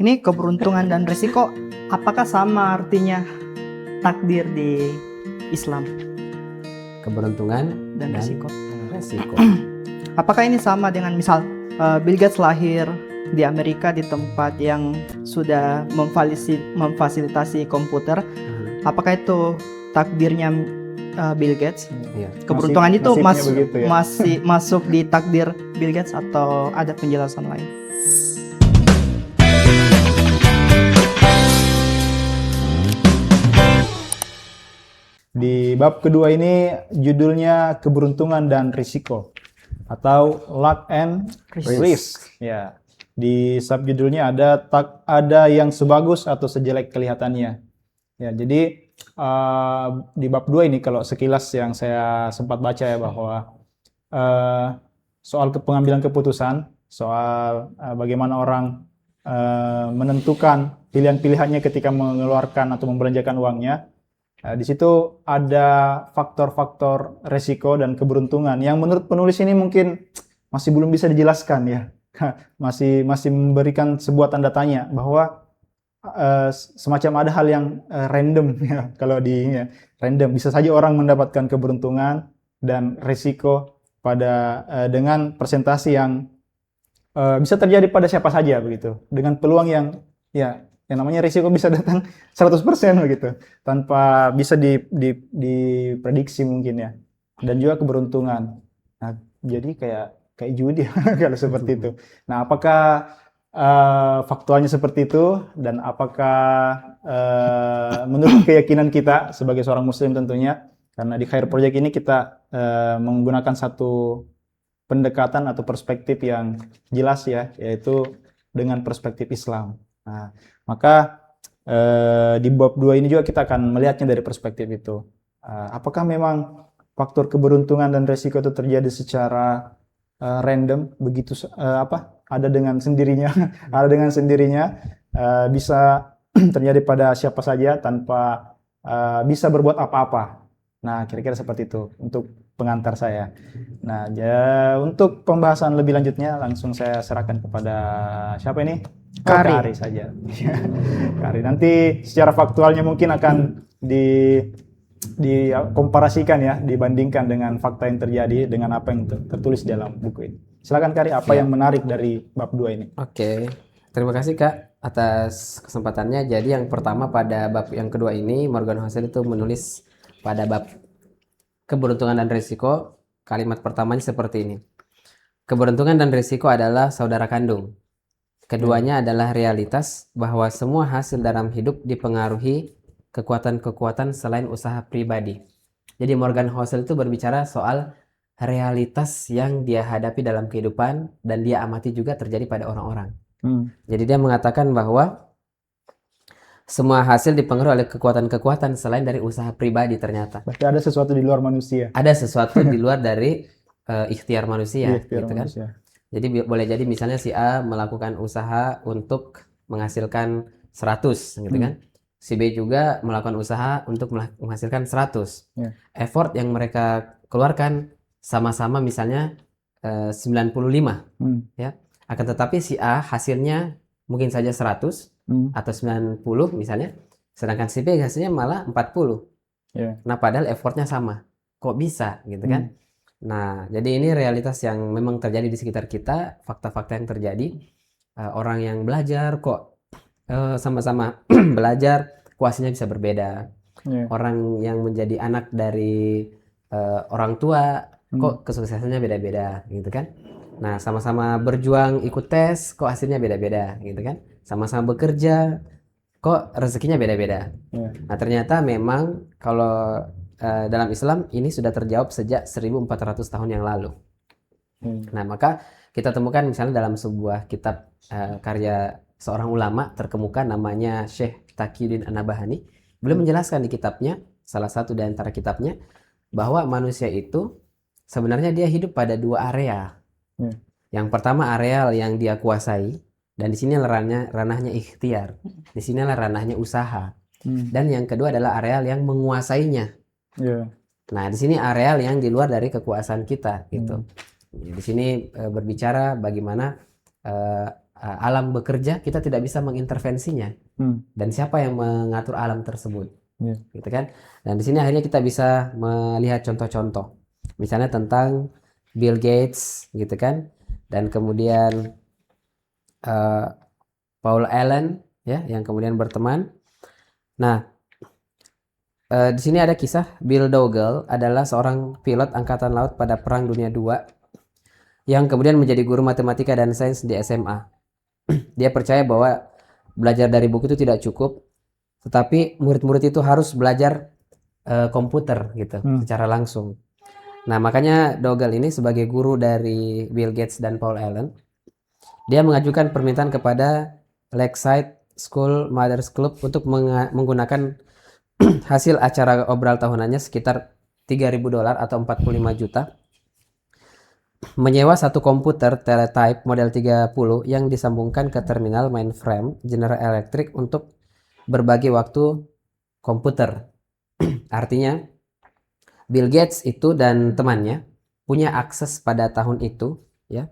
Ini keberuntungan dan risiko, apakah sama artinya takdir di Islam Keberuntungan dan risiko? resiko. Apakah ini sama dengan misal Bill Gates lahir di Amerika di tempat yang sudah memfasilitasi komputer? Apakah itu takdirnya Bill Gates? Iya. Keberuntungan itu nasibnya begitu ya? masih masuk di takdir Bill Gates atau ada penjelasan lain? Di bab kedua ini judulnya keberuntungan dan risiko atau luck and risk. Ya. Di subjudulnya ada yang sebagus atau sejelek kelihatannya. Ya, jadi di bab 2 ini kalau sekilas yang saya sempat baca ya bahwa soal pengambilan keputusan, soal bagaimana orang menentukan pilihan-pilihannya ketika mengeluarkan atau membelanjakan uangnya. Di situ ada faktor-faktor resiko dan keberuntungan yang menurut penulis ini mungkin masih belum bisa dijelaskan ya. masih memberikan sebuah tanda tanya bahwa semacam ada hal yang random ya, kalau di random bisa saja orang mendapatkan keberuntungan dan risiko pada dengan presentasi yang bisa terjadi pada siapa saja begitu, dengan peluang yang yang namanya risiko bisa datang 100% begitu tanpa bisa diprediksi mungkin ya, dan juga keberuntungan. Nah, jadi kayak judi kalau seperti itu. Nah, apakah faktualnya seperti itu, dan apakah menurut keyakinan kita sebagai seorang muslim tentunya, karena di Khair Project ini kita menggunakan satu pendekatan atau perspektif yang jelas ya, yaitu dengan perspektif Islam. Nah, maka di bab 2 ini juga kita akan melihatnya dari perspektif itu. Apakah memang faktor keberuntungan dan resiko itu terjadi secara random begitu ada dengan sendirinya bisa terjadi pada siapa saja tanpa bisa berbuat apa-apa. Nah, kira-kira seperti itu untuk pengantar saya. Nah, untuk pembahasan lebih lanjutnya langsung saya serahkan kepada siapa ini? Kari saja. Kari. Nanti secara faktualnya mungkin akan dikomparasikan ya, dibandingkan dengan fakta yang terjadi dengan apa yang tertulis dalam buku ini. Silakan Kari, apa yang menarik dari bab 2 ini? Oke. Terima kasih Kak atas kesempatannya. Jadi yang pertama pada bab yang kedua ini Morgan Housel itu menulis pada bab keberuntungan dan risiko, kalimat pertamanya seperti ini. Keberuntungan dan risiko adalah saudara kandung. Keduanya adalah realitas bahwa semua hasil dalam hidup dipengaruhi kekuatan-kekuatan selain usaha pribadi. Jadi Morgan Housel itu berbicara soal realitas yang dia hadapi dalam kehidupan dan dia amati juga terjadi pada orang-orang. Jadi dia mengatakan bahwa semua hasil dipengaruhi oleh kekuatan-kekuatan selain dari usaha pribadi ternyata. Berarti ada sesuatu di luar manusia. Ada sesuatu di luar dari ikhtiar manusia, Ikhtiar gitu manusia. kan. Jadi boleh jadi misalnya si A melakukan usaha untuk menghasilkan 100 gitu kan. Si B juga melakukan usaha untuk menghasilkan 100. Effort yang mereka keluarkan sama-sama misalnya 95 ya. Akan tetapi si A hasilnya mungkin saja 100 atau 90 misalnya, sedangkan si B hasilnya malah 40. Nah, padahal effortnya sama. Kok bisa gitu kan? Nah, jadi ini realitas yang memang terjadi di sekitar kita, fakta-fakta yang terjadi. Orang yang belajar kok sama-sama belajar, kok hasilnya bisa berbeda. Orang yang menjadi anak dari orang tua, kok kesuksesannya beda-beda, gitu kan? Nah, sama-sama berjuang ikut tes, kok hasilnya beda-beda, gitu kan? Sama-sama bekerja, kok rezekinya beda-beda. Nah, ternyata memang kalau dalam Islam ini sudah terjawab sejak 1400 tahun yang lalu. Nah, maka kita temukan misalnya dalam sebuah kitab karya seorang ulama terkemuka namanya Syekh Taqiyuddin An-Nabhani. Beliau menjelaskan di kitabnya, salah satu di antara kitabnya, bahwa manusia itu sebenarnya dia hidup pada dua area. Yang pertama areal yang dia kuasai, dan di sini ranahnya ikhtiar. Di sinilah ranahnya usaha. Dan yang kedua adalah areal yang menguasainya. Nah, di sini areal yang di luar dari kekuasaan kita gitu. Di sini berbicara bagaimana alam bekerja, kita tidak bisa mengintervensinya. Dan siapa yang mengatur alam tersebut? Gitu kan? Dan di sini akhirnya kita bisa melihat contoh-contoh. Misalnya tentang Bill Gates, gitu kan? Dan kemudian Paul Allen, ya, yang kemudian berteman. Nah, di sini ada kisah Bill Dowell adalah seorang pilot angkatan laut pada Perang Dunia II yang kemudian menjadi guru matematika dan sains di SMA. Dia percaya bahwa belajar dari buku itu tidak cukup, tetapi murid-murid itu harus belajar komputer gitu secara langsung. Nah, makanya Dowell ini sebagai guru dari Bill Gates dan Paul Allen, dia mengajukan permintaan kepada Lakeside School Mothers Club untuk menggunakan hasil acara obral tahunannya sekitar $3.000 atau 45 juta menyewa satu komputer teletype model 30 yang disambungkan ke terminal mainframe General Electric untuk berbagi waktu komputer. Artinya Bill Gates itu dan temannya punya akses pada tahun itu, ya.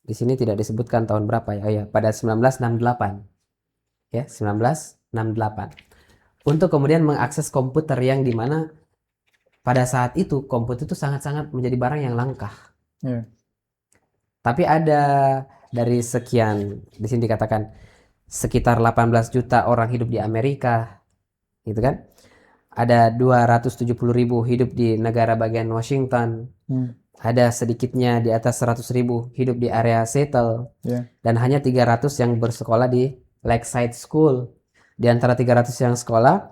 Di sini tidak disebutkan tahun berapa ya. Oh ya, pada 1968. Ya, 1968. Untuk kemudian mengakses komputer yang dimana pada saat itu komputer itu sangat-sangat menjadi barang yang langka. Tapi ada dari sekian, di sini dikatakan sekitar 18 juta orang hidup di Amerika, gitu kan? Ada 270.000 hidup di negara bagian Washington. Ada sedikitnya di atas 100.000 hidup di area Seattle. Dan hanya 300 yang bersekolah di Lakeside School. Di antara 300 yang sekolah,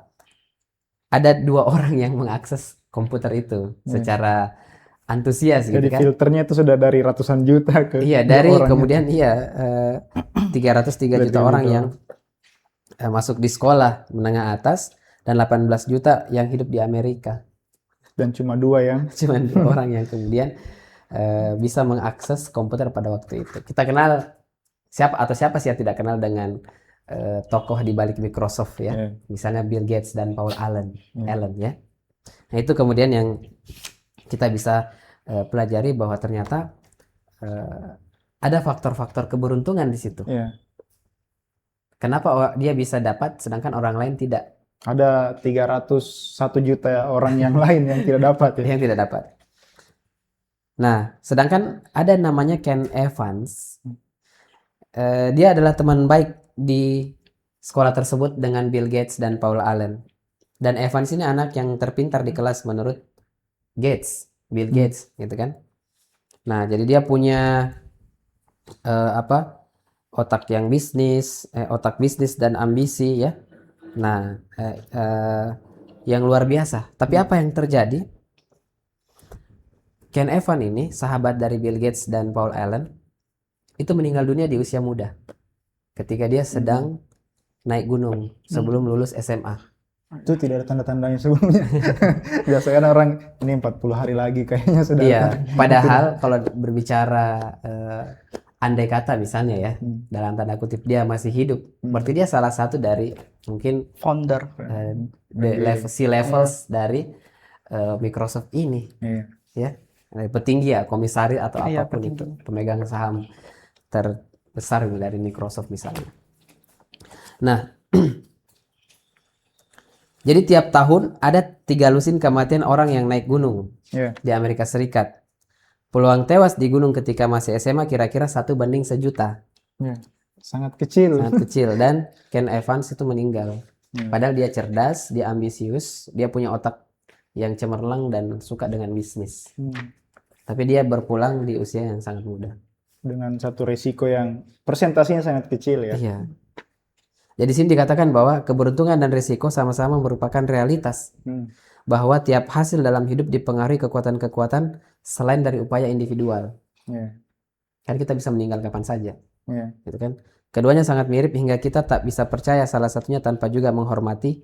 ada 2 orang yang mengakses komputer itu secara antusias. Jadi gitu kan. filternya itu sudah dari ratusan juta ke dari orang kemudian 303 juta orang yang masuk di sekolah menengah atas dan 18 juta yang hidup di Amerika. Dan cuma 2 yang Cuma 2 orang yang kemudian bisa mengakses komputer pada waktu itu. Kita kenal siapa sih yang tidak kenal dengan tokoh di balik Microsoft ya. Misalnya Bill Gates dan Paul Allen ya. Nah, itu kemudian yang kita bisa pelajari bahwa ternyata ada faktor-faktor keberuntungan di situ. Kenapa dia bisa dapat sedangkan orang lain tidak? Ada 301 juta orang yang lain yang tidak dapat ya. Yang tidak dapat. Nah, sedangkan ada namanya Ken Evans. Dia adalah teman baik di sekolah tersebut dengan Bill Gates dan Paul Allen. Dan Evans ini anak yang terpintar di kelas menurut Bill Gates, gitu kan? Nah, jadi dia punya otak bisnis dan ambisi ya. Nah, yang luar biasa. Tapi apa yang terjadi? Ken Evans ini sahabat dari Bill Gates dan Paul Allen itu meninggal dunia di usia muda ketika dia sedang naik gunung sebelum lulus SMA. Itu tidak ada tanda-tandanya sebelumnya. Biasanya orang ini 40 hari lagi kayaknya sudah. Iya, padahal kalau berbicara andai kata misalnya ya, dalam tanda kutip dia masih hidup, berarti dia salah satu dari mungkin founder C-levels dari Microsoft ini. Ya, petinggi ya, komisaris atau apapun itu, pemegang saham terbesar dari Microsoft misalnya. Nah, jadi tiap tahun ada 3 lusin kematian orang yang naik gunung di Amerika Serikat. Peluang tewas di gunung ketika masih SMA kira-kira 1:1 juta. Sangat kecil. Sangat kecil. Dan Ken Evans itu meninggal. Padahal dia cerdas, dia ambisius, dia punya otak yang cemerlang dan suka dengan bisnis. Tapi dia berpulang di usia yang sangat muda. Dengan satu resiko yang persentasenya sangat kecil ya. Iya. Jadi di sini dikatakan bahwa keberuntungan dan risiko sama-sama merupakan realitas. Bahwa tiap hasil dalam hidup dipengaruhi kekuatan-kekuatan selain dari upaya individual. Kan kita bisa meninggal kapan saja. Gitu kan? Keduanya sangat mirip hingga kita tak bisa percaya salah satunya tanpa juga menghormati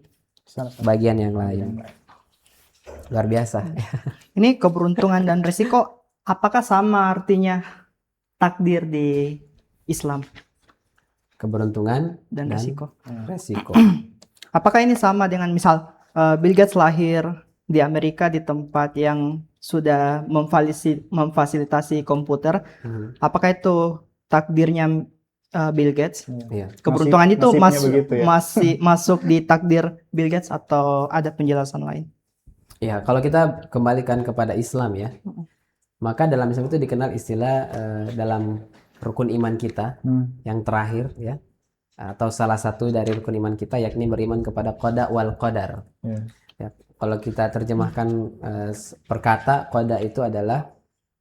bagian yang lain. Luar biasa. Ini keberuntungan dan risiko apakah sama artinya takdir di Islam? Keberuntungan dan risiko. Apakah ini sama dengan misal Bill Gates lahir di Amerika di tempat yang sudah memfasilitasi komputer? Apakah itu takdirnya Bill Gates. Iya. Keberuntungan itu nasibnya begitu ya. masih masuk di takdir Bill Gates atau ada penjelasan lain? Ya, kalau kita kembalikan kepada Islam ya, maka dalam Islam itu dikenal istilah dalam rukun iman kita yang terakhir ya, atau salah satu dari rukun iman kita yakni beriman kepada qada wal qadar. Ya, kalau kita terjemahkan perkata, qada itu adalah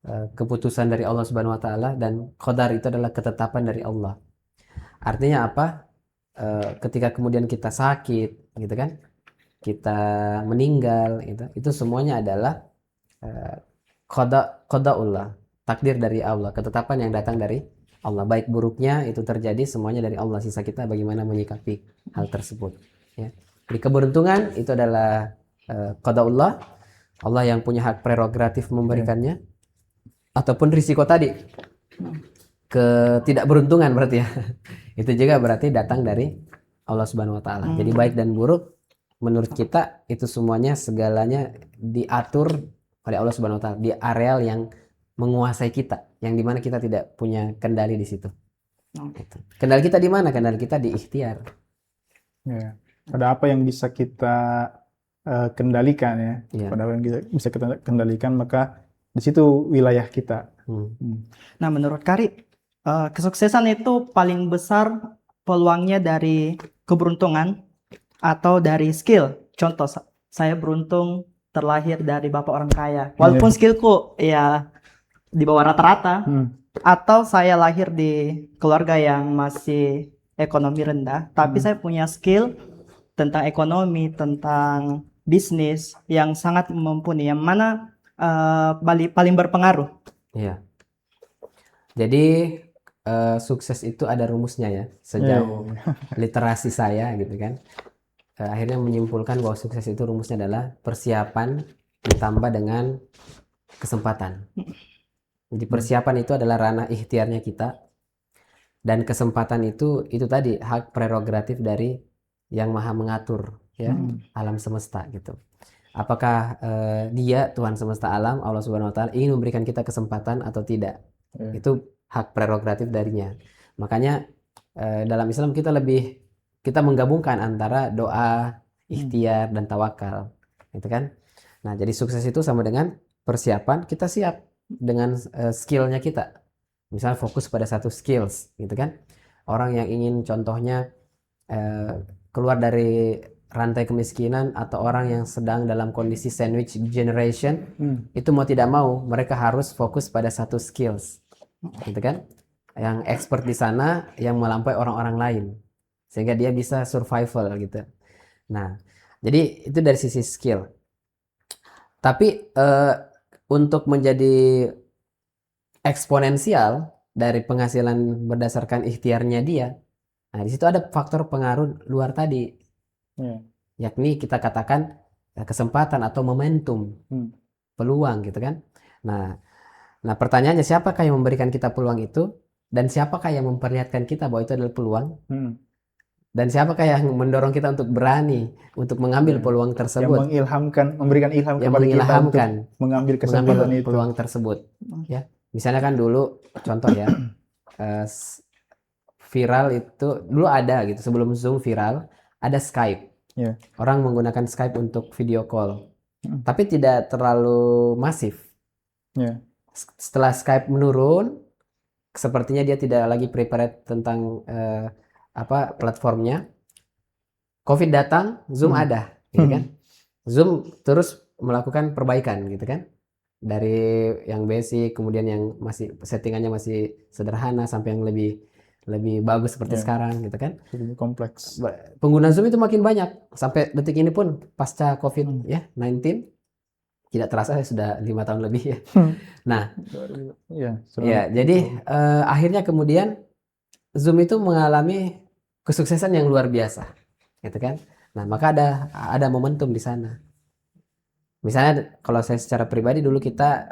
keputusan dari Allah Subhanahu wa taala dan qadar itu adalah ketetapan dari Allah. Artinya apa? Ketika kemudian kita sakit, gitu kan? Kita meninggal, itu semuanya adalah qada'ullah, takdir dari Allah, ketetapan yang datang dari Allah. Baik buruknya itu terjadi semuanya dari Allah. Sisa kita bagaimana menyikapi hal tersebut. Ya. Jadi keberuntungan itu adalah qada'ullah, Allah yang punya hak prerogatif memberikannya. Ataupun risiko tadi, ketidakberuntungan berarti ya. Itu juga berarti datang dari Allah Subhanahu wa taala. Jadi baik dan buruk menurut kita itu semuanya segalanya diatur oleh Allah Subhanahu wa taala di areal yang menguasai kita, yang dimana kita tidak punya kendali di situ. Kendali kita di mana? Kendali kita di ikhtiar. Ya. Pada apa yang bisa kita kendalikan ya. Pada apa yang bisa kita kendalikan, maka di situ wilayah kita. Nah, menurut Kari, kesuksesan itu paling besar peluangnya dari keberuntungan atau dari skill. Contoh, saya beruntung terlahir dari bapak orang kaya. Walaupun skillku ya di bawah rata-rata, atau saya lahir di keluarga yang masih ekonomi rendah, tapi saya punya skill tentang ekonomi, tentang bisnis yang sangat mumpuni, yang mana paling berpengaruh. Iya. Jadi sukses itu ada rumusnya ya. Sejauh literasi saya gitu kan. Akhirnya menyimpulkan bahwa sukses itu rumusnya adalah persiapan ditambah dengan kesempatan. Jadi persiapan itu adalah ranah ikhtiarnya kita, dan kesempatan itu tadi hak prerogatif dari yang maha mengatur ya, alam semesta gitu. Apakah dia Tuhan semesta alam, Allah Subhanahu wa taala ingin memberikan kita kesempatan atau tidak? Itu hak prerogatif darinya. Makanya dalam Islam kita menggabungkan antara doa, ikhtiar dan tawakal, gitu kan? Nah, jadi sukses itu sama dengan persiapan, kita siap dengan skillnya kita. Misal fokus pada satu skills, gitu kan? Orang yang ingin contohnya keluar dari rantai kemiskinan atau orang yang sedang dalam kondisi sandwich generation, itu mau tidak mau mereka harus fokus pada satu skills, gitu kan? Yang expert di sana yang melampaui orang-orang lain, sehingga dia bisa survival gitu. Nah, jadi itu dari sisi skill. Tapi untuk menjadi eksponensial dari penghasilan berdasarkan ikhtiarnya dia, nah di situ ada faktor pengaruh luar tadi, yakni kita katakan kesempatan atau momentum, peluang gitu kan. Nah, pertanyaannya siapakah yang memberikan kita peluang itu, dan siapakah yang memperlihatkan kita bahwa itu adalah peluang? Dan siapakah yang mendorong kita untuk berani untuk mengambil peluang tersebut? Yang memberikan ilham kepada kita untuk mengambil kesempatan itu. Peluang tersebut. Ya, misalnya kan dulu contoh ya, viral itu dulu ada gitu, sebelum Zoom viral ada Skype. Orang menggunakan Skype untuk video call, tapi tidak terlalu masif. Setelah Skype menurun, sepertinya dia tidak lagi prepared tentang platformnya. COVID datang, Zoom ada, gitu kan? Zoom terus melakukan perbaikan, gitu kan? Dari yang basic, kemudian yang masih settingannya masih sederhana sampai yang lebih bagus seperti sekarang, gitu kan? Lebih kompleks. Pengguna Zoom itu makin banyak sampai detik ini pun pasca COVID ya 19. Tidak terasa sudah 5 tahun lebih ya. Nah, jadi akhirnya kemudian Zoom itu mengalami kesuksesan yang luar biasa, gitu kan? Nah, maka ada momentum di sana. Misalnya kalau saya secara pribadi dulu kita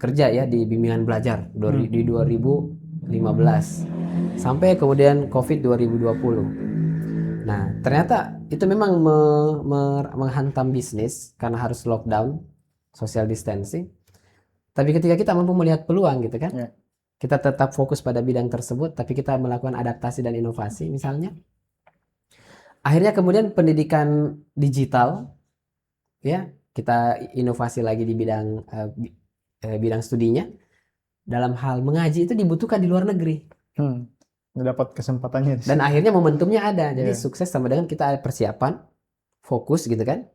kerja ya di bimbingan belajar di 2015 sampai kemudian COVID 2020. Nah, ternyata itu memang menghantam bisnis karena harus lockdown, social distancing. Tapi ketika kita mampu melihat peluang gitu kan, kita tetap fokus pada bidang tersebut, tapi kita melakukan adaptasi dan inovasi misalnya. Akhirnya kemudian pendidikan digital, ya kita inovasi lagi di bidang studinya. Dalam hal mengaji itu dibutuhkan di luar negeri. Dapat kesempatannya. Dan akhirnya momentumnya ada. Jadi Iya. sukses sama dengan kita ada persiapan, fokus gitu kan.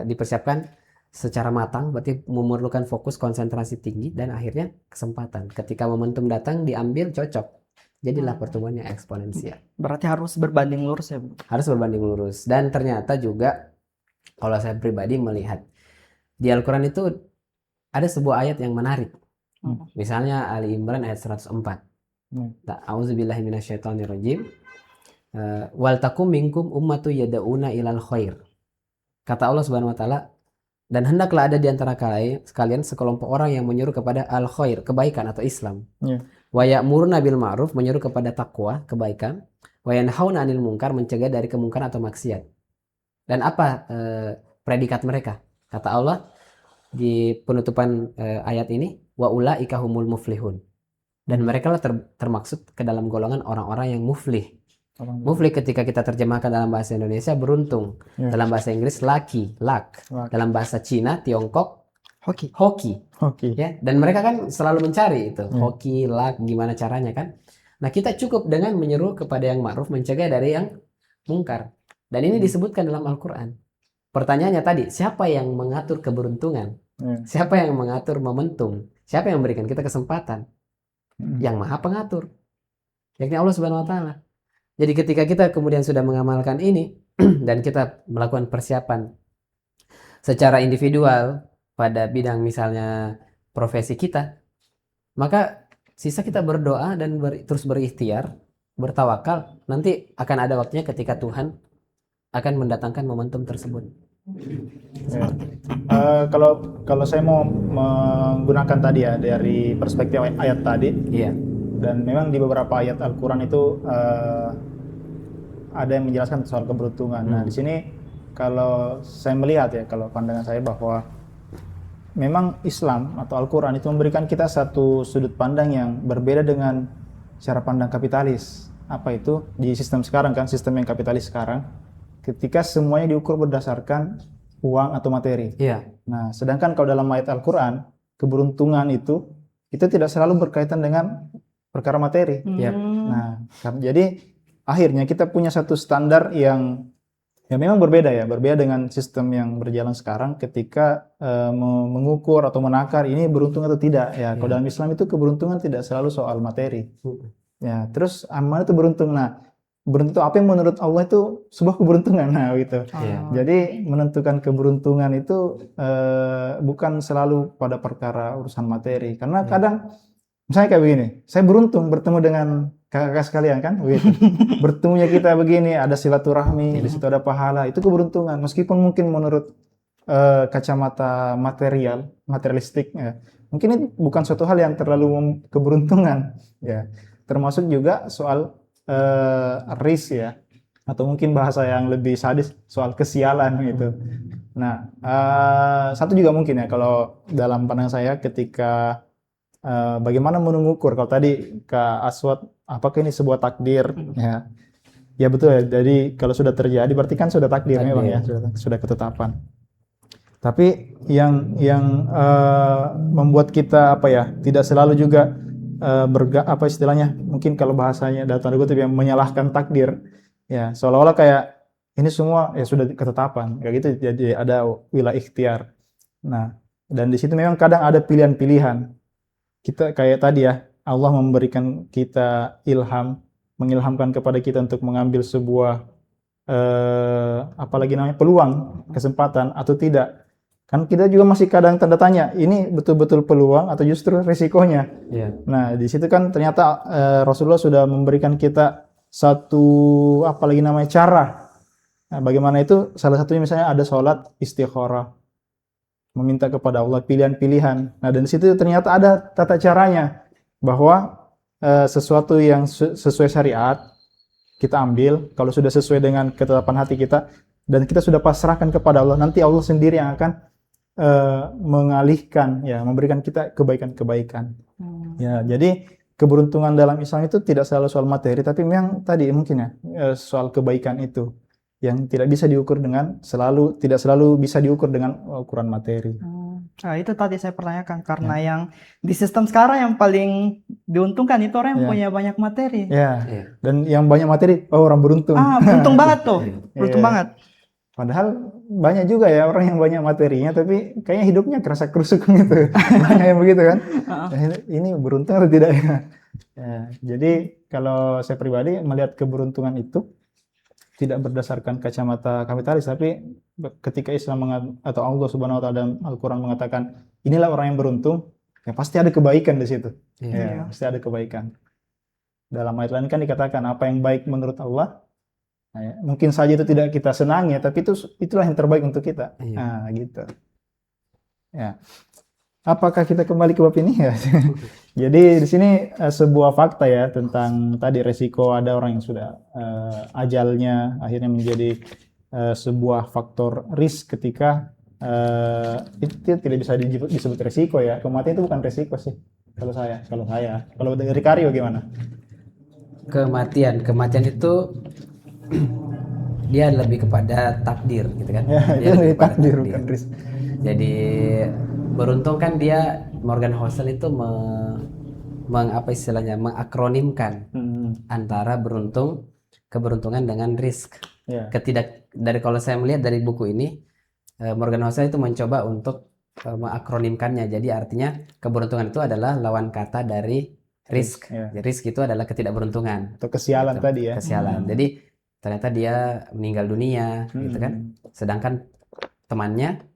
Dipersiapkan secara matang, berarti memerlukan fokus konsentrasi tinggi dan akhirnya kesempatan. Ketika momentum datang diambil cocok. Jadilah pertumbuhannya eksponensial. Berarti harus berbanding lurus ya, Bu? Harus berbanding lurus. Dan ternyata juga kalau saya pribadi melihat di Al-Quran itu ada sebuah ayat yang menarik. Misalnya Ali Imran ayat 104. A'udzubillahi minasyaitonirrajim. Wal takum minkum ummatu yad'una ilal khair. Kata Allah Subhanahu wa taala, dan hendaklah ada di antara kalian sekelompok orang yang menyuruh kepada al khair, kebaikan atau Islam. Wa ya'muruna bil ma'ruf, menyuruh kepada takwa, kebaikan. Wa yanhauna 'anil munkar, mencegah dari kemungkaran atau maksiat. Dan apa predikat mereka? Kata Allah di penutupan ayat ini, wa ulaika humul muflihun. Dan mereka lah termaksud ke dalam golongan orang-orang yang muflih. Muflih ketika kita terjemahkan dalam bahasa Indonesia beruntung. Dalam bahasa Inggris luck. Dalam bahasa Cina, Tiongkok hoki. Ya, dan mereka kan selalu mencari itu, hoki, luck, gimana caranya kan. Nah, kita cukup dengan menyeru kepada yang ma'ruf, mencegah dari yang mungkar. Dan ini disebutkan dalam Al-Qur'an. Pertanyaannya tadi, siapa yang mengatur keberuntungan? Siapa yang mengatur momentum? Siapa yang memberikan kita kesempatan? Yang Maha Pengatur, yakni Allah Subhanahu wa taala. Jadi ketika kita kemudian sudah mengamalkan ini dan kita melakukan persiapan secara individual pada bidang misalnya profesi kita, maka sisa kita berdoa dan terus berikhtiar, bertawakal, nanti akan ada waktunya ketika Tuhan akan mendatangkan momentum tersebut. Kalau saya mau menggunakan tadi ya dari perspektif ayat tadi, dan memang di beberapa ayat Al-Quran itu ada yang menjelaskan soal keberuntungan. Nah, di sini kalau saya melihat ya, kalau pandangan saya bahwa memang Islam atau Al-Quran itu memberikan kita satu sudut pandang yang berbeda dengan cara pandang kapitalis. Apa itu? Di sistem sekarang kan, sistem yang kapitalis sekarang, ketika semuanya diukur berdasarkan uang atau materi. Nah, sedangkan kalau dalam ayat Al-Quran, keberuntungan itu tidak selalu berkaitan dengan perkara materi. Nah, jadi akhirnya kita punya satu standar yang memang berbeda dengan sistem yang berjalan sekarang ketika mengukur atau menakar ini beruntung atau tidak. Kalau dalam Islam itu keberuntungan tidak selalu soal materi. Ya, terus amal itu beruntung. Nah, beruntung itu apa yang menurut Allah itu sebuah keberuntungan. Nah, gitu. Jadi menentukan keberuntungan itu bukan selalu pada perkara urusan materi. Karena kadang misalnya kayak begini, saya beruntung bertemu dengan kakak-kakak sekalian kan, begitu. Bertemunya kita begini, ada silaturahmi, di situ ada pahala, itu keberuntungan. Meskipun mungkin menurut kacamata materialistik, ya, mungkin ini bukan suatu hal yang terlalu keberuntungan, ya. Termasuk juga soal risk ya, atau mungkin bahasa yang lebih sadis soal kesialan gitu. Nah, satu juga mungkin ya kalau dalam pandangan saya ketika bagaimana mengukur, kalau tadi Kak Aswad, apakah ini sebuah takdir? Ya betul ya. Jadi kalau sudah terjadi berarti kan sudah takdir memang ya, sudah ketetapan. Tapi yang membuat kita tidak selalu juga istilahnya, mungkin kalau bahasanya dalam tanda kutip yang menyalahkan takdir, ya seolah-olah kayak ini semua ya sudah ketetapan, kayak gitu. Jadi ada wilayah ikhtiar. Nah, dan di situ memang kadang ada pilihan-pilihan. Kita kayak tadi ya, Allah memberikan kita mengilhamkan kepada kita untuk mengambil sebuah peluang, kesempatan atau tidak. Kan kita juga masih kadang tanda tanya, ini betul-betul peluang atau justru risikonya. Nah, di situ kan ternyata Rasulullah sudah memberikan kita satu cara. Nah, bagaimana itu? Salah satunya misalnya ada sholat istikharah, meminta kepada Allah pilihan-pilihan. Nah, dan di situ ternyata ada tata caranya, bahwa sesuatu yang sesuai syariat kita ambil, kalau sudah sesuai dengan ketetapan hati kita dan kita sudah pasrahkan kepada Allah, nanti Allah sendiri yang akan mengalihkan, ya, memberikan kita kebaikan-kebaikan. Ya, jadi keberuntungan dalam Islam itu tidak selalu soal materi, tapi memang tadi mungkin ya soal kebaikan itu yang tidak bisa diukur dengan tidak selalu bisa diukur dengan ukuran materi. Nah, itu tadi saya pertanyakan karena yang di sistem sekarang yang paling diuntungkan itu orang yang punya banyak materi. Ya, dan yang banyak materi orang beruntung. Beruntung banget tuh, beruntung banget. Padahal banyak juga ya orang yang banyak materinya, tapi kayaknya hidupnya kerasa kerusuk gitu. Banyak yang begitu kan? Ini beruntung atau tidak ya? Jadi kalau saya pribadi melihat keberuntungan itu tidak berdasarkan kacamata kapitalis, tapi ketika Islam atau Allah Subhanahu Wa Taala dalam Al-Quran mengatakan inilah orang yang beruntung, ya pasti ada kebaikan di situ. Ya, pasti ada kebaikan. Dalam ayat lain kan dikatakan apa yang baik menurut Allah. Nah, ya, mungkin saja itu tidak kita senangi, tapi itulah yang terbaik untuk kita. Nah, gitu. Ya. Apakah kita kembali ke bab ini ya? Jadi di sini sebuah fakta ya tentang tadi resiko ada orang yang sudah ajalnya akhirnya menjadi sebuah faktor risk ketika itu tidak bisa disebut resiko ya. Kematian itu bukan resiko sih kalau saya. Kalau dari Karyo gimana? Kematian itu dia lebih kepada takdir gitu kan. Ya, dia itu lebih takdir bukan risk. Jadi beruntung kan dia Morgan Housel itu mengakronimkan antara keberuntungan dengan risk. Dari kalau saya melihat dari buku ini Morgan Housel itu mencoba untuk mengakronimkannya. Jadi artinya keberuntungan itu adalah lawan kata dari risk. Risk itu adalah ketidakberuntungan atau kesialan gitu. Tadi ya. Kesialan. Jadi ternyata dia meninggal dunia gitu kan. Sedangkan temannya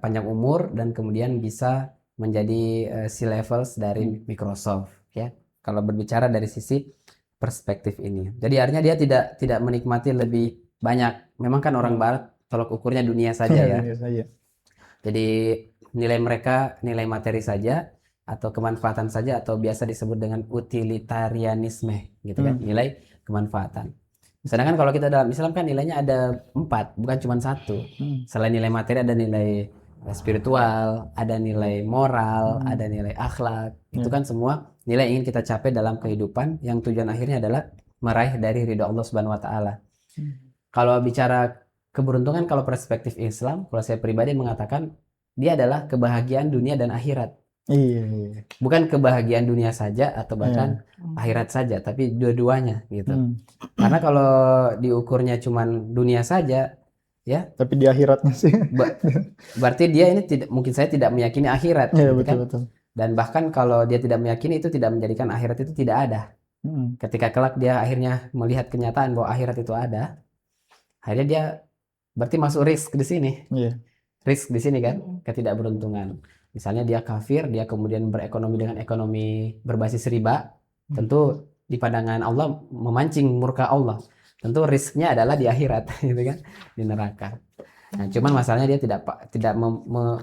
panjang umur dan kemudian bisa menjadi C-levels dari Microsoft ya. Kalau berbicara dari sisi perspektif ini. Jadi artinya dia tidak menikmati lebih banyak. Memang kan orang barat tolok ukurnya dunia saja ya. Jadi nilai mereka nilai materi saja atau kemanfaatan saja atau biasa disebut dengan utilitarianisme gitu kan. Nilai kemanfaatan. Sedangkan kalau kita dalam Islam kan nilainya ada 4, bukan cuma 1. Selain nilai materi ada nilai spiritual, ada nilai moral, ada nilai akhlak. Itu kan semua nilai yang ingin kita capai dalam kehidupan yang tujuan akhirnya adalah meraih dari ridho Allah Subhanahu Wa Taala. Kalau bicara keberuntungan, kalau perspektif Islam, kalau saya pribadi mengatakan dia adalah kebahagiaan dunia dan akhirat. Bukan kebahagiaan dunia saja atau bahkan akhirat saja, tapi dua-duanya gitu. Karena kalau diukurnya cuma dunia saja, ya. Tapi di akhiratnya sih. Berarti dia ini mungkin saya tidak meyakini akhirat, gitu betul, kan? Betul. Dan bahkan kalau dia tidak meyakini itu tidak menjadikan akhirat itu tidak ada. Ketika kelak dia akhirnya melihat kenyataan bahwa akhirat itu ada, akhirnya dia berarti masuk risk di sini. Risk di sini kan, ketidakberuntungan. Misalnya dia kafir, dia kemudian berekonomi dengan ekonomi berbasis riba, tentu di pandangan Allah memancing murka Allah. Tentu risknya adalah di akhirat, gitu kan, di neraka. Nah, cuman masalahnya dia tidak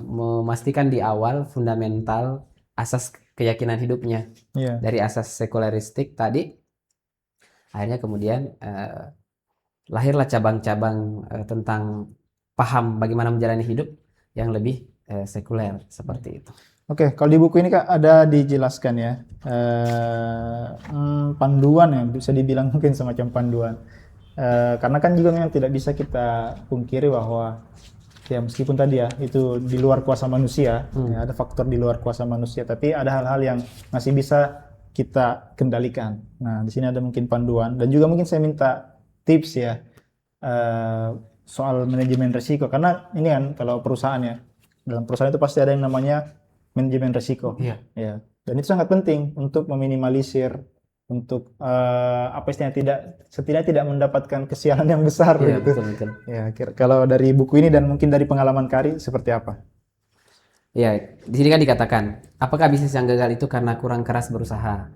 memastikan di awal fundamental asas keyakinan hidupnya dari asas sekularistik tadi. Akhirnya kemudian lahirlah cabang-cabang tentang paham bagaimana menjalani hidup yang lebih sekuler seperti itu. Oke, kalau di buku ini Kak ada dijelaskan ya panduan ya, bisa dibilang mungkin semacam panduan. Karena kan juga memang tidak bisa kita pungkiri bahwa ya meskipun tadi ya itu di luar kuasa manusia, ya, ada faktor di luar kuasa manusia, tapi ada hal-hal yang masih bisa kita kendalikan. Nah, di sini ada mungkin panduan dan juga mungkin saya minta tips ya soal manajemen risiko, karena ini kan kalau perusahaan ya, dalam perusahaan itu pasti ada yang namanya manajemen risiko. Ya. Dan itu sangat penting untuk meminimalisir, untuk apa istilahnya setidaknya tidak mendapatkan kesialan yang besar gitu. Betul. Ya, kalau dari buku ini dan mungkin dari pengalaman Kari seperti apa? Ya, di sini kan dikatakan, apakah bisnis yang gagal itu karena kurang keras berusaha?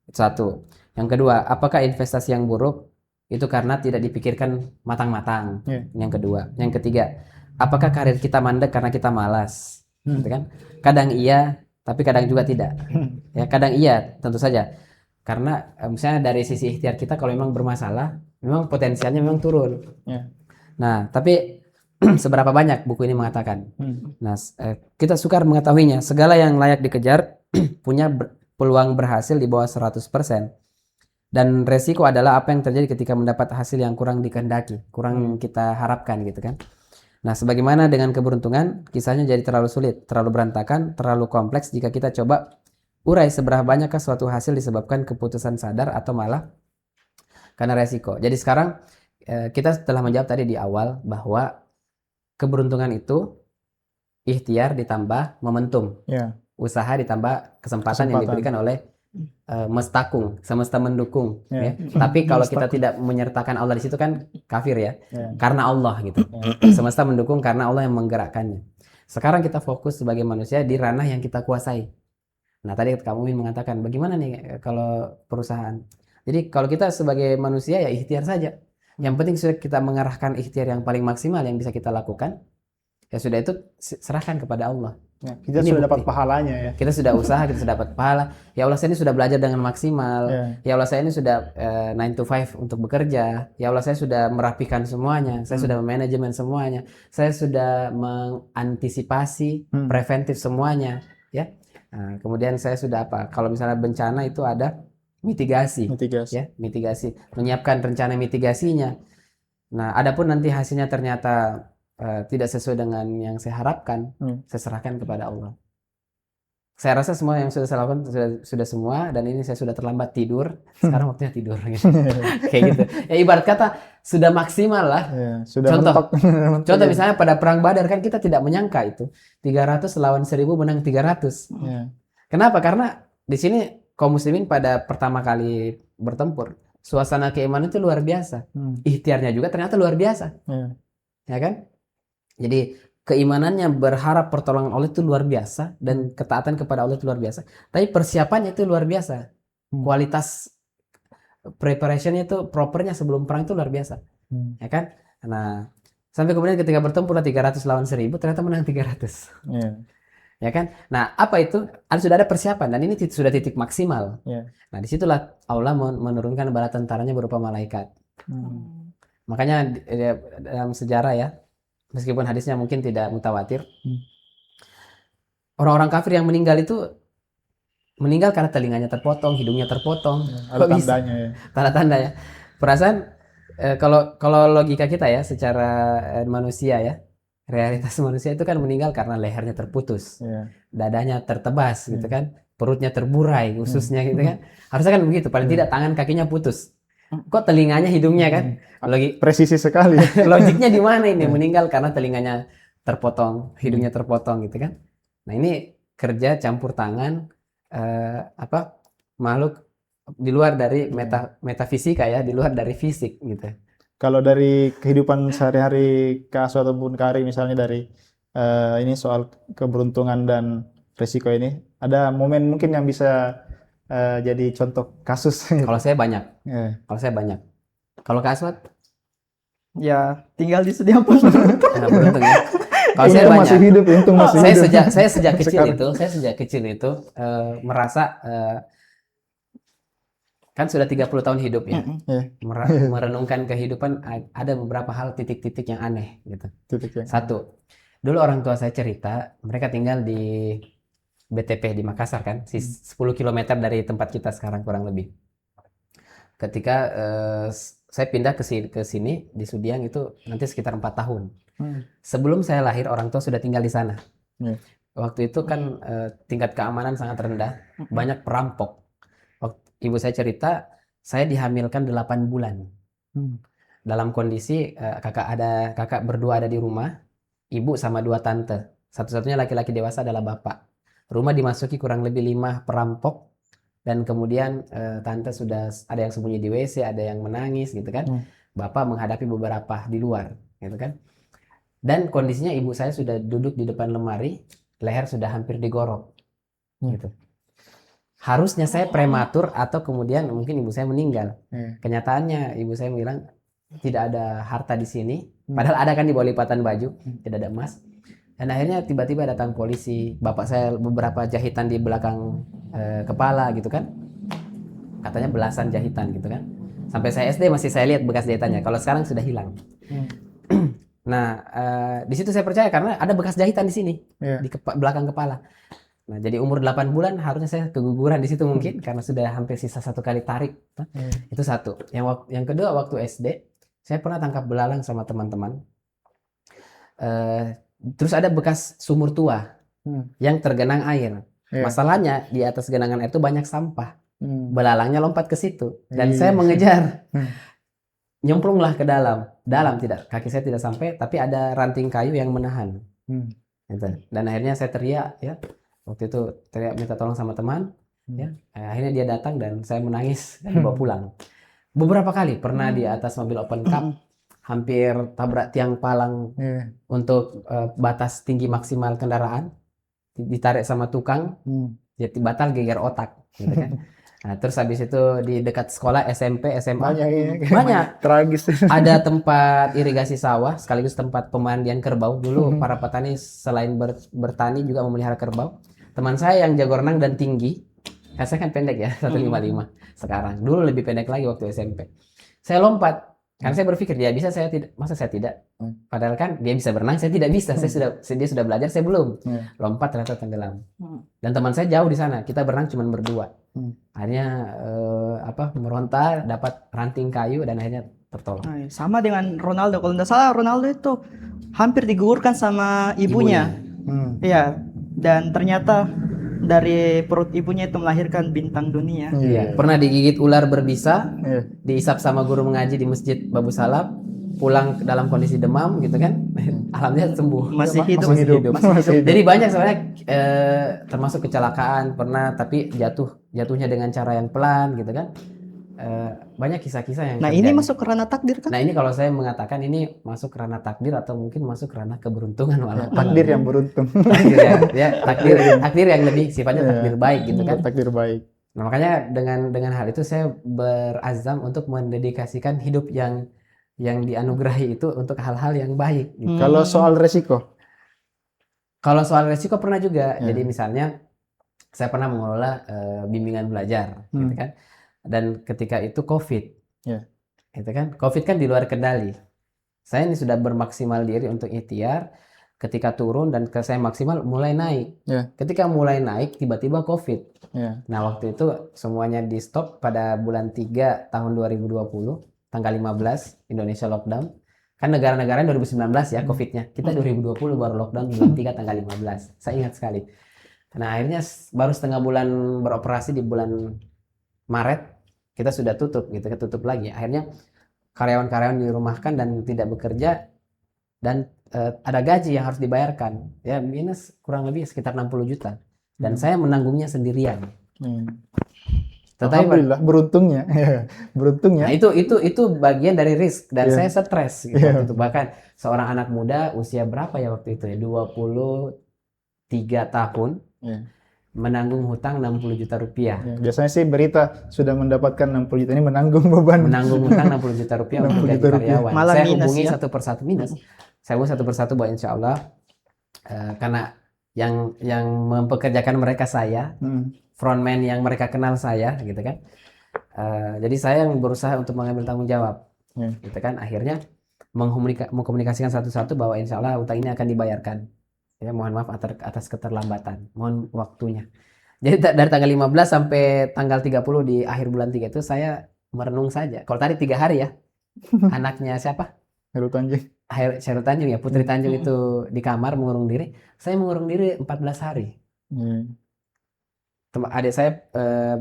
Itu satu. Yang kedua, apakah investasi yang buruk itu karena tidak dipikirkan matang-matang? Yang kedua. Yang ketiga, apakah karir kita mandek karena kita malas? Gitu kan? Kadang iya, tapi kadang juga tidak. Ya, kadang iya, tentu saja. Karena misalnya dari sisi ikhtiar kita kalau memang bermasalah, memang potensialnya memang turun. Nah, tapi seberapa banyak buku ini mengatakan? Nah, kita sukar mengetahuinya. Segala yang layak dikejar punya peluang berhasil di bawah 100%. Dan resiko adalah apa yang terjadi ketika mendapat hasil yang kurang dikehendaki, kurang kita harapkan gitu kan. Nah, sebagaimana dengan keberuntungan, kisahnya jadi terlalu sulit, terlalu berantakan, terlalu kompleks jika kita coba urai seberapa banyakkah suatu hasil disebabkan keputusan sadar atau malah karena resiko. Jadi sekarang kita telah menjawab tadi di awal bahwa keberuntungan itu ikhtiar ditambah momentum. Usaha ditambah kesempatan yang diberikan oleh mestakung, semesta mendukung ya. Tapi kalau kita tidak menyertakan Allah di situ kan kafir ya. Karena Allah gitu. Semesta mendukung karena Allah yang menggerakkannya. Sekarang kita fokus sebagai manusia di ranah yang kita kuasai. Nah, tadi kamu mengatakan bagaimana nih kalau perusahaan. Jadi kalau kita sebagai manusia ya ikhtiar saja. Yang penting sudah kita mengarahkan ikhtiar yang paling maksimal yang bisa kita lakukan. Ya sudah, itu serahkan kepada Allah. Ya, kita sudah dapat pahalanya ya. Kita sudah usaha, kita sudah dapat pahala. Ya Allah, saya ini sudah belajar dengan maksimal. Ya Allah, saya ini sudah 9 to 5 untuk bekerja. Ya Allah, saya sudah merapikan semuanya. Saya sudah memanajemen semuanya. Saya sudah mengantisipasi preventif semuanya. Ya. Nah, kemudian saya sudah apa? Kalau misalnya bencana itu ada mitigasi. Ya, mitigasi. Menyiapkan rencana mitigasinya. Nah, adapun nanti hasilnya ternyata tidak sesuai dengan yang saya harapkan, saya serahkan kepada Allah. Saya rasa semua yang sudah saya lakukan sudah semua, dan ini saya sudah terlambat tidur, sekarang waktunya tidur gitu. Kayak gitu. Ya ibarat kata sudah maksimal lah. Sudah contoh misalnya pada perang Badar kan kita tidak menyangka itu 300 lawan 1000 menang 300. Kenapa? Karena di sini kaum muslimin pada pertama kali bertempur, suasana keimanan itu luar biasa. Ikhtiarnya juga ternyata luar biasa. Ya kan? Jadi keimanannya berharap pertolongan Allah itu luar biasa, dan ketaatan kepada Allah itu luar biasa. Tapi persiapannya itu luar biasa. Kualitas preparationnya itu propernya sebelum perang itu luar biasa. Ya kan? Nah, sampai kemudian ketika bertempur 300 lawan 1000 ternyata menang 300. Ya kan? Nah, apa itu? Sudah ada persiapan, dan ini sudah titik maksimal. Nah, disitulah Allah menurunkan bala tentaranya berupa malaikat. Makanya dalam sejarah ya, meskipun hadisnya mungkin tidak mutawatir, orang-orang kafir yang meninggal itu meninggal karena telinganya terpotong, hidungnya terpotong. Ada tandanya ya. Tanda-tanda ya. Perasaan kalau logika kita ya, secara manusia ya, realitas manusia itu kan meninggal karena lehernya terputus, dadanya tertebas gitu kan, perutnya terburai, ususnya gitu kan. Harusnya kan begitu, paling tidak tangan kakinya putus. Kok telinganya, hidungnya kan? Presisi sekali. Logiknya di mana ini? Meninggal karena telinganya terpotong, hidungnya terpotong gitu kan? Nah, ini kerja campur tangan makhluk di luar dari metafisika ya, di luar dari fisik gitu. Kalau dari kehidupan sehari-hari Kak Aswa ataupun Kari, misalnya dari ini soal keberuntungan dan risiko ini, ada momen mungkin yang bisa jadi contoh kasus? Kalau saya banyak. Kalau Kak Aswat? Ya tinggal di sedia pun. Beruntung ya. Kalau saya banyak. Masih hidup, untung masih hidup. Saya sejak kecil itu merasa kan sudah 30 tahun hidup ya. Merenungkan kehidupan, ada beberapa hal, titik-titik yang aneh gitu. Satu, dulu orang tua saya cerita, mereka tinggal di BTP di Makassar kan, 10 km dari tempat kita sekarang kurang lebih. Ketika saya pindah ke sini di Sudiang itu nanti sekitar 4 tahun. Sebelum saya lahir orang tua sudah tinggal di sana. Waktu itu kan tingkat keamanan sangat rendah, banyak perampok. Ibu saya cerita, saya dihamilkan 8 bulan. Dalam kondisi kakak berdua ada di rumah, ibu sama 2 tante. Satu-satunya laki-laki dewasa adalah bapak. Rumah dimasuki kurang lebih 5 perampok, dan kemudian tante sudah ada yang sembunyi di WC, ada yang menangis gitu kan. Bapak menghadapi beberapa di luar gitu kan. Dan kondisinya ibu saya sudah duduk di depan lemari, leher sudah hampir digorok gitu. Harusnya saya prematur atau kemudian mungkin ibu saya meninggal. Kenyataannya ibu saya bilang tidak ada harta di sini, padahal ada kan di bawah lipatan baju, tidak ada emas. Dan akhirnya tiba-tiba datang polisi, bapak saya beberapa jahitan di belakang kepala gitu kan. Katanya belasan jahitan gitu kan. Sampai saya SD masih saya lihat bekas jahitannya. Kalau sekarang sudah hilang. Nah, di situ saya percaya karena ada bekas jahitan di sini, di belakang kepala. Nah, jadi umur 8 bulan harusnya saya keguguran di situ mungkin karena sudah hampir sisa 1 kali tarik. Itu satu. Yang kedua, waktu SD, saya pernah tangkap belalang sama teman-teman. Terus ada bekas sumur tua yang tergenang air. Masalahnya di atas genangan air itu banyak sampah. Belalangnya lompat ke situ dan saya mengejar. Nyemplunglah ke dalam. Tidak, kaki saya tidak sampai, tapi ada ranting kayu yang menahan. Gitu. Dan akhirnya saya teriak ya. Waktu itu teriak minta tolong sama teman, ya. Akhirnya dia datang dan saya menangis dan dibawa pulang. Beberapa kali pernah di atas mobil open cup, hampir tabrak tiang palang untuk batas tinggi maksimal kendaraan, ditarik sama tukang, jadi batal geger otak, gitu kan. Nah, terus habis itu di dekat sekolah SMP, SMA banyak tragis. ada tempat irigasi sawah sekaligus tempat pemandian kerbau. Dulu para petani selain bertani juga memelihara kerbau. Teman saya yang jago renang dan tinggi, saya kan pendek ya 155 sekarang. Dulu lebih pendek lagi waktu SMP. Saya lompat karena saya berpikir dia bisa, saya tidak. Masa saya tidak? Padahal kan dia bisa berenang, saya tidak bisa. Dia sudah belajar, saya belum. Lompat ternyata tenggelam. Dan teman saya jauh di sana. Kita berenang cuma berdua. Akhirnya meronta, dapat ranting kayu dan akhirnya tertolong. Sama dengan Ronaldo. Kalau tidak salah Ronaldo itu hampir digugurkan sama ibunya. Iya. Dan ternyata dari perut ibunya itu melahirkan bintang dunia. Iya. Pernah digigit ular berbisa, diisap sama guru mengaji di Masjid Babu Salab, pulang dalam kondisi demam gitu kan. Alhamdulillah sembuh. Masih hidup. Jadi banyak sebenarnya termasuk kecelakaan pernah, tapi jatuhnya dengan cara yang pelan gitu kan. Banyak kisah-kisah yang Nah, terjadi. ini masuk ke ranah takdir kan? Nah, ini kalau saya mengatakan ini masuk ke ranah takdir atau mungkin masuk ke ranah keberuntungan malah. Takdir yang beruntung. Takdir yang lebih sifatnya takdir baik gitu kan. Takdir baik. Nah, makanya dengan hal itu saya berazam untuk mendedikasikan hidup yang dianugerahi itu untuk hal-hal yang baik gitu. Kalau soal resiko? Kalau soal resiko pernah juga. Jadi misalnya saya pernah mengelola bimbingan belajar gitu kan. Dan ketika itu COVID, gitu kan, COVID kan di luar kendali. Saya ini sudah bermaksimal diri untuk ikhtiar. Ketika turun dan saya maksimal mulai naik. Ketika mulai naik tiba-tiba COVID. Nah, waktu itu semuanya di stop pada bulan 3 tahun 2020, tanggal 15 Indonesia lockdown. Kan negara-negara 2019 ya COVID-nya. Kita 2020 baru lockdown bulan 3 tanggal 15. Saya ingat sekali. Nah, akhirnya baru setengah bulan beroperasi di bulan Maret kita sudah tutup gitu, tutup lagi. Akhirnya karyawan-karyawan dirumahkan dan tidak bekerja dan ada gaji yang harus dibayarkan. Ya minus kurang lebih sekitar 60 juta. Dan saya menanggungnya sendirian. Tetapi Alhamdulillah beruntungnya. Beruntungnya. Nah, itu bagian dari risk dan saya stres gitu waktu itu. Bahkan seorang anak muda usia berapa ya waktu itu ya? 23 tahun. Menanggung hutang 60 juta rupiah. Biasanya sih berita sudah mendapatkan 60 juta ini menanggung beban. Menanggung hutang 60 juta rupiah untuk gaji karyawan. Malah saya minus, hubungi ya? satu persatu minus. Saya hubungi satu persatu bahwa insya Allah karena yang mempekerjakan mereka saya, frontman yang mereka kenal saya, gitu kan. Jadi saya yang berusaha untuk mengambil tanggung jawab, gitu kan. Akhirnya mengkomunikasikan satu-satu bahwa insya Allah hutang ini akan dibayarkan. Ya, mohon maaf atas keterlambatan, mohon waktunya. Jadi dari tanggal 15 sampai tanggal 30 di akhir bulan 3 itu saya merenung saja. Kalau tadi 3 hari ya, anaknya siapa? Heru Tanjung. Syahrul Tanjung ya, Putri Tanjung itu di kamar mengurung diri. Saya mengurung diri 14 hari. Adik saya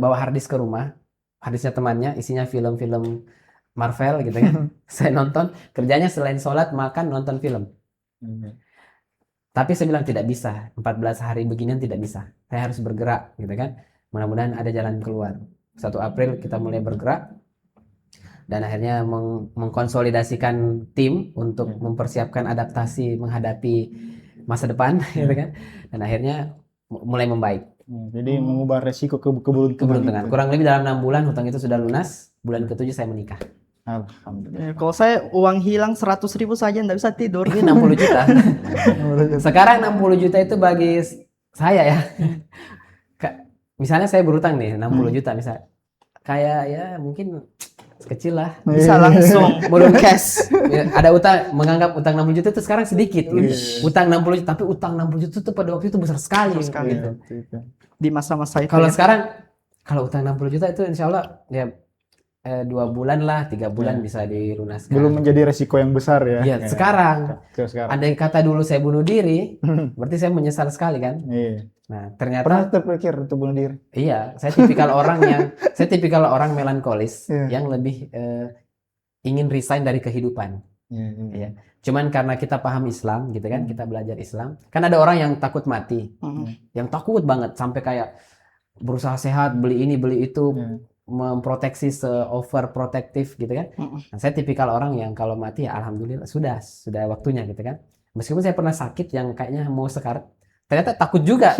bawa harddisk ke rumah, harddisknya temannya, isinya film-film Marvel gitu kan. Saya nonton, kerjanya selain sholat, makan, nonton film. Tapi saya bilang tidak bisa, 14 hari beginian tidak bisa. Saya harus bergerak gitu kan. Mudah-mudahan ada jalan keluar. 1 April kita mulai bergerak dan akhirnya mengkonsolidasikan tim untuk mempersiapkan adaptasi menghadapi masa depan gitu kan. Dan akhirnya mulai membaik. Jadi mengubah resiko keberuntungan. Kurang lebih dalam 6 bulan hutang itu sudah lunas. Bulan ke-7 saya menikah. Alhamdulillah. Kalau saya uang hilang 100.000 saja nggak bisa tidur. Ini 60 juta. Sekarang 60 juta itu bagi saya ya. Misalnya saya berutang nih 60 juta misalnya. Kayak ya mungkin kecil lah. Bisa langsung belum cash. Ya, ada utang, menganggap utang 60 juta itu sekarang sedikit gitu. Utang 60 juta, tapi utang 60 juta itu pada waktu itu besar sekali, gitu. Di masa-masa itu. Kalau ya. sekarang kalau utang 60 juta itu insya Allah ya 2 bulan lah, 3 bulan bisa dilunaskan. Belum menjadi resiko yang besar ya. Iya, sekarang. Andai kata dulu saya bunuh diri, berarti saya menyesal sekali kan. Iya. Nah, ternyata Pernah terpikir untuk bunuh diri? iya, saya tipikal orang melankolis yang lebih ingin resign dari kehidupan. Iya. Cuman karena kita paham Islam gitu kan, kita belajar Islam. Kan ada orang yang takut mati. Yang takut banget sampai kayak berusaha sehat, beli ini, beli itu, memproteksi se-overprotective gitu kan. Nah, saya tipikal orang yang kalau mati ya alhamdulillah sudah waktunya gitu kan. Meskipun saya pernah sakit yang kayaknya mau sekarat, ternyata takut juga.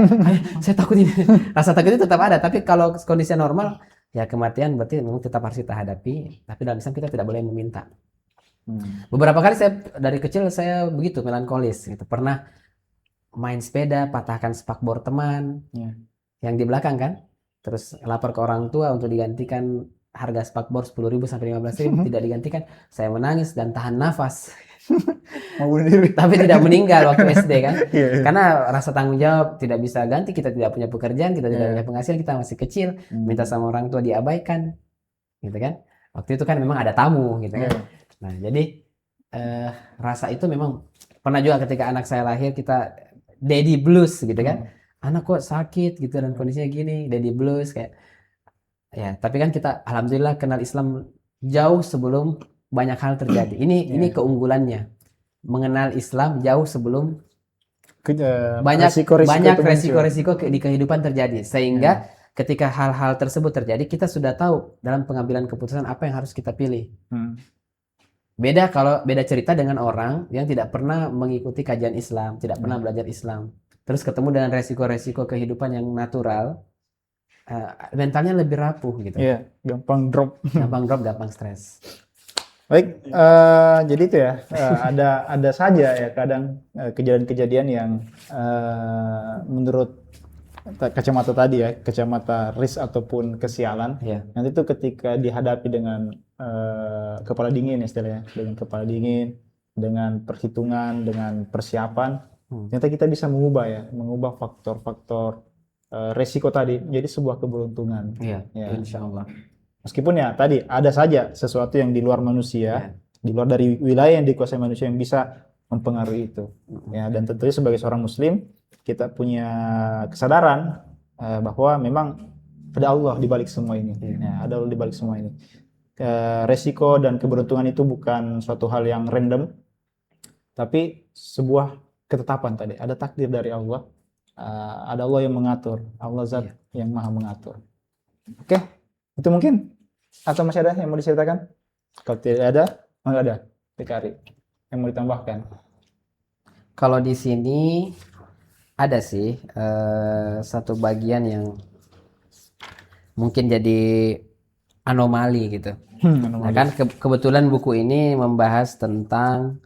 Saya takut ini. Rasa takut itu tetap ada, tapi kalau kondisi normal ya kematian berarti memang tetap harus kita hadapi, tapi dalam Islam kita tidak boleh meminta. Beberapa kali saya dari kecil saya begitu melankolis gitu. Pernah main sepeda, patahkan spakbor teman yang di belakang kan, terus lapor ke orang tua untuk digantikan harga spakbor 10.000 sampai 15.000, tidak digantikan. Saya menangis dan tahan nafas. Mau bunuh diri. Tapi tidak meninggal waktu SD kan. Karena rasa tanggung jawab tidak bisa ganti, kita tidak punya pekerjaan, kita tidak punya penghasilan, kita masih kecil, minta sama orang tua diabaikan. Gitu kan. Waktu itu kan memang ada tamu gitu kan. Nah, jadi rasa itu memang pernah juga ketika anak saya lahir kita daddy blues gitu kan. Anak kok sakit gitu dan kondisinya gini, daddy blues kayak ya, tapi kan kita alhamdulillah kenal Islam jauh sebelum banyak hal terjadi. Ini keunggulannya. Mengenal Islam jauh sebelum banyak resiko-resiko di kehidupan terjadi. Sehingga ketika hal-hal tersebut terjadi, kita sudah tahu dalam pengambilan keputusan apa yang harus kita pilih. Beda cerita dengan orang yang tidak pernah mengikuti kajian Islam, tidak pernah belajar Islam. Terus ketemu dengan resiko-resiko kehidupan yang natural, mentalnya lebih rapuh gitu. Iya, gampang drop. Gampang stres. Baik, jadi itu ya, ada saja ya kadang kejadian-kejadian yang menurut kacamata tadi ya, kacamata risk ataupun kesialan, nanti itu ketika dihadapi dengan kepala dingin istilahnya, dengan kepala dingin, dengan perhitungan, dengan persiapan, ternyata kita bisa mengubah faktor-faktor resiko tadi menjadi sebuah keberuntungan. Iya, insya Allah. Meskipun ya tadi ada saja sesuatu yang di luar manusia, di luar dari wilayah yang dikuasai manusia yang bisa mempengaruhi itu. Ya, dan tentunya sebagai seorang muslim kita punya kesadaran bahwa memang ada Allah di balik semua ini. Ya, ada Allah di balik semua ini. Resiko dan keberuntungan itu bukan suatu hal yang random, tapi sebuah ketetapan tadi. Ada takdir dari Allah, ada Allah yang mengatur, Allah Zat yang Maha mengatur. Oke. Itu mungkin, atau masih ada yang mau diceritakan? Kalau tidak ada, enggak ada. PKRI yang mau ditambahkan. Kalau di sini ada sih satu bagian yang mungkin jadi anomali gitu. Nah, kan kebetulan buku ini membahas tentang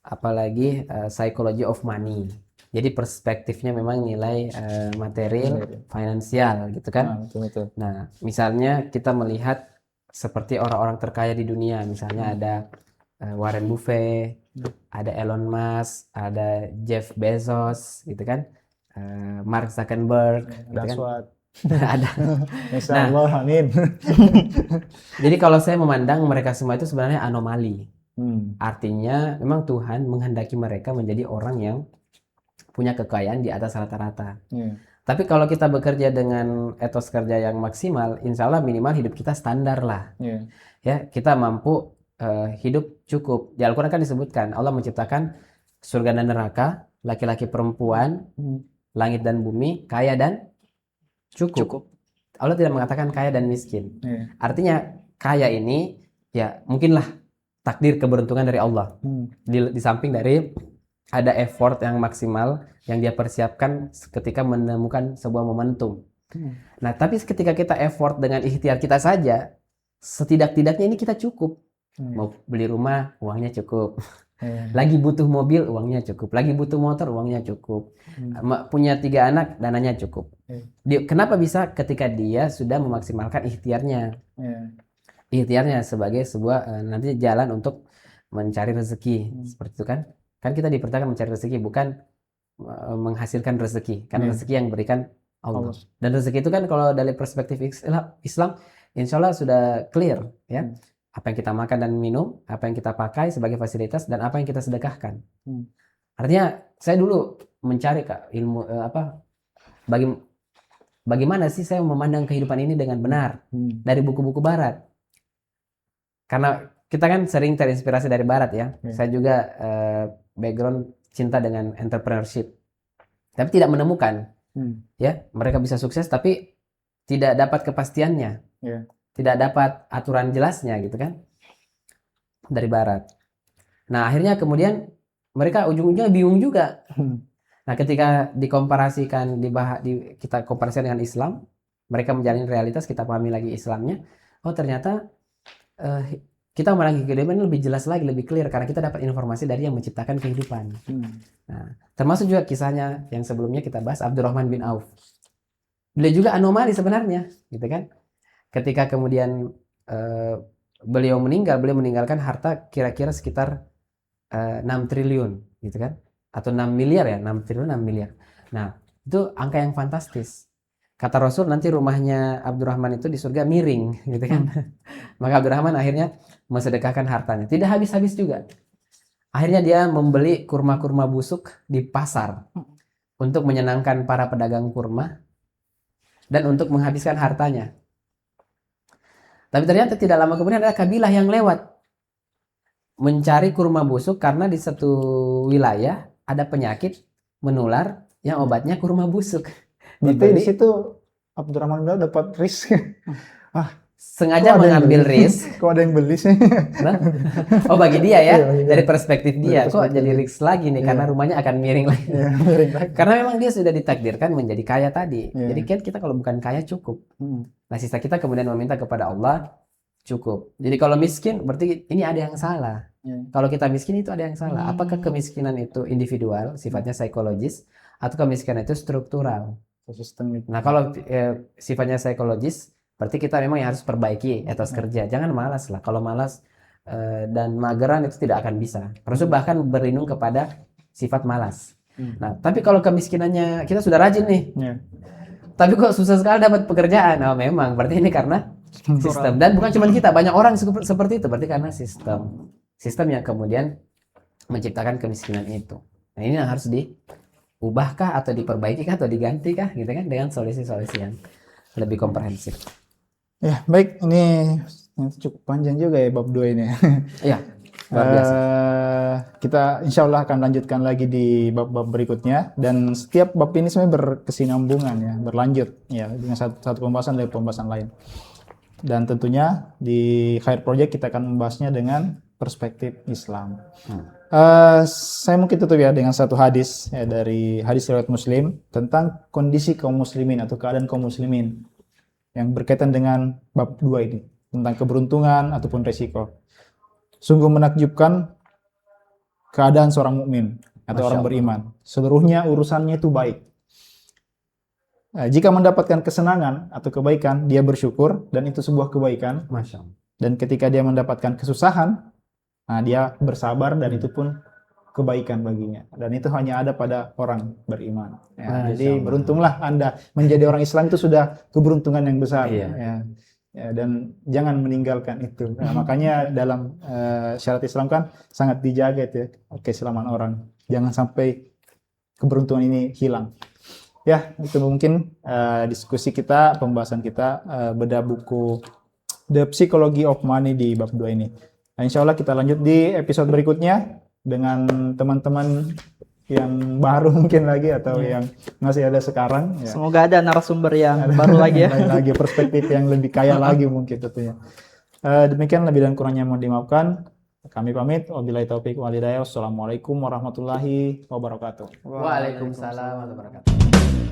apalagi psychology of money. Jadi perspektifnya memang nilai material, finansial gitu kan. Betul. Nah, misalnya kita melihat seperti orang-orang terkaya di dunia, misalnya ada Warren Buffett, ada Elon Musk, ada Jeff Bezos gitu kan, Mark Zuckerberg gitu kan. Ada. Insyaallah, amin. Jadi kalau saya memandang mereka semua itu sebenarnya anomali. Artinya memang Tuhan menghendaki mereka menjadi orang yang punya kekayaan di atas rata-rata. Tapi kalau kita bekerja dengan etos kerja yang maksimal, insya Allah minimal hidup kita standar lah. Ya, kita mampu hidup cukup. Di Al-Quran kan disebutkan Allah menciptakan surga dan neraka, laki-laki perempuan, langit dan bumi, kaya dan cukup. Allah tidak mengatakan kaya dan miskin. Artinya kaya ini ya mungkinlah takdir keberuntungan dari Allah. Di samping dari ada effort yang maksimal yang dia persiapkan ketika menemukan sebuah momentum. Nah, tapi ketika kita effort dengan ikhtiar kita saja, setidak-tidaknya ini kita cukup. Mau beli rumah, uangnya cukup. Lagi butuh mobil, uangnya cukup. Lagi butuh motor, uangnya cukup. Punya 3 anak, dananya cukup. Kenapa bisa? Ketika dia sudah memaksimalkan ikhtiarnya. ikhtiarnya sebagai sebuah nanti jalan untuk mencari rezeki seperti itu kan. Kan kita diperintahkan mencari rezeki bukan menghasilkan rezeki. Karena rezeki yang berikan Allah. Dan rezeki itu kan kalau dari perspektif Islam insya Allah sudah clear ya. Apa yang kita makan dan minum, apa yang kita pakai sebagai fasilitas, dan apa yang kita sedekahkan. Artinya saya dulu mencari ilmu bagaimana sih saya memandang kehidupan ini dengan benar dari buku-buku Barat. Karena kita kan sering terinspirasi dari Barat ya. Saya juga background cinta dengan entrepreneurship, tapi tidak menemukan. Ya, mereka bisa sukses tapi tidak dapat kepastiannya. Tidak dapat aturan jelasnya gitu kan dari Barat. Nah akhirnya kemudian mereka ujung-ujungnya bingung juga. Nah ketika dikomparasikan kita komparasikan dengan Islam, mereka menjalani realitas, kita pahami lagi Islamnya. Oh ternyata kita memandang kehidupan lebih jelas lagi, lebih clear karena kita dapat informasi dari yang menciptakan kehidupan. Nah termasuk juga kisahnya yang sebelumnya kita bahas, Abdurrahman bin Auf. Beliau juga anomali sebenarnya, gitu kan? Ketika kemudian beliau meninggalkan harta kira-kira sekitar 6 triliun gitu kan, atau 6 miliar ya, 6 triliun 6 miliar. Nah itu angka yang fantastis. Kata Rasul nanti rumahnya Abdurrahman itu di surga miring gitu kan. Maka Abdurrahman akhirnya mensedekahkan hartanya, tidak habis-habis juga. Akhirnya dia membeli kurma-kurma busuk di pasar untuk menyenangkan para pedagang kurma dan untuk menghabiskan hartanya. Tapi ternyata tidak lama kemudian ada kabilah yang lewat mencari kurma busuk karena di satu wilayah ada penyakit menular yang obatnya kurma busuk. Berarti di situ Abdurrahman bin Auf dapat risk. Sengaja mengambil risk. Kok ada yang beli sih? Oh bagi dia ya, dari perspektif dia, kok jadi risk lagi nih karena rumahnya akan miring lagi. Karena memang dia sudah ditakdirkan menjadi kaya tadi. Jadi kan kita kalau bukan kaya cukup. Nah sisa kita kemudian meminta kepada Allah cukup. Jadi kalau miskin berarti ini ada yang salah. Kalau kita miskin itu ada yang salah. Apakah kemiskinan itu individual, sifatnya psikologis, atau kemiskinan itu struktural? Sistemik. Nah kalau sifatnya psikologis, berarti kita memang yang harus perbaiki etos kerja. Jangan malas lah. Kalau malas dan mageran itu tidak akan bisa. Rasul bahkan berlindung kepada sifat malas. Nah tapi kalau kemiskinannya kita sudah rajin nih, tapi kok susah sekali dapat pekerjaan. Oh memang berarti ini karena sistem. Dan bukan cuma kita, banyak orang seperti itu. Berarti karena sistem yang kemudian menciptakan kemiskinan itu. Nah ini yang harus diubahkah atau diperbaikikah atau digantikah gitu kan, dengan solusi-solusi yang lebih komprehensif. Ya baik, ini cukup panjang juga ya bab 2 ini. Iya, luar biasa. Kita insya Allah akan lanjutkan lagi di bab-bab berikutnya, dan setiap bab ini sebenarnya berkesinambungan ya, berlanjut ya dengan satu pembahasan dari pembahasan lain. Dan tentunya di Khair Project kita akan membahasnya dengan perspektif Islam. Saya mungkin tutup ya dengan satu hadis ya, dari hadis riwayat Muslim tentang kondisi kaum muslimin atau keadaan kaum muslimin yang berkaitan dengan bab 2 ini tentang keberuntungan ataupun resiko. Sungguh menakjubkan keadaan seorang mukmin atau orang beriman. Seluruhnya urusannya itu baik. Jika mendapatkan kesenangan atau kebaikan, dia bersyukur dan itu sebuah kebaikan. Masya Allah. Dan ketika dia mendapatkan kesusahan, nah dia bersabar dan itu pun kebaikan baginya. Dan itu hanya ada pada orang beriman. Ya, jadi beruntunglah Anda menjadi orang Islam, itu sudah keberuntungan yang besar. Ya, dan jangan meninggalkan itu. Nah, makanya dalam syariat Islam kan sangat dijaga itu ya, keislaman orang. Jangan sampai keberuntungan ini hilang. Ya, itu mungkin diskusi kita, pembahasan kita bedah buku The Psychology of Money di bab 2 ini. Nah, insya Allah kita lanjut di episode berikutnya dengan teman-teman yang baru mungkin lagi atau yang masih ada sekarang. Ya. Semoga ada narasumber yang baru lagi ya. Lagi perspektif yang lebih kaya lagi mungkin tentunya. Demikian, lebih dan kurangnya mohon dimaafkan. Kami pamit. Wabillahi taufiq wal hidayah. Wassalamualaikum warahmatullahi wabarakatuh. Waalaikumsalam warahmatullahi wabarakatuh.